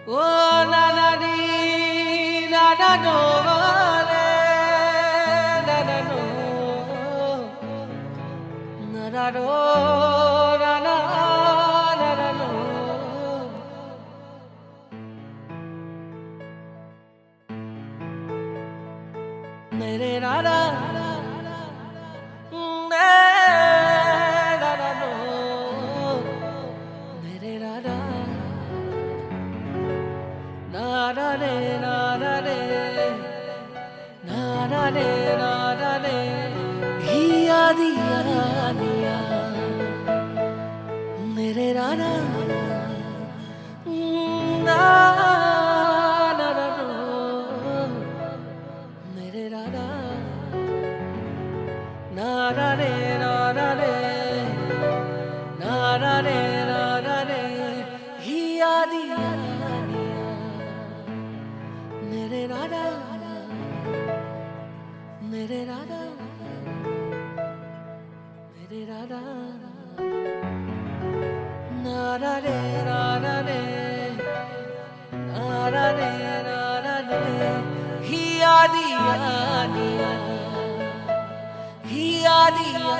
Oh na na ni na na no le na na no na na no na na na na no mere na na na na no mere na na na na ne na na ne na na ne na na ne hiya diya niya mere na na na na na no mere na na na na ne na na ne na na ne na na ne hiya diya mere rada mere rada mere rada na ra re na ra re na ra re na ra re hiya diya niya hiya diya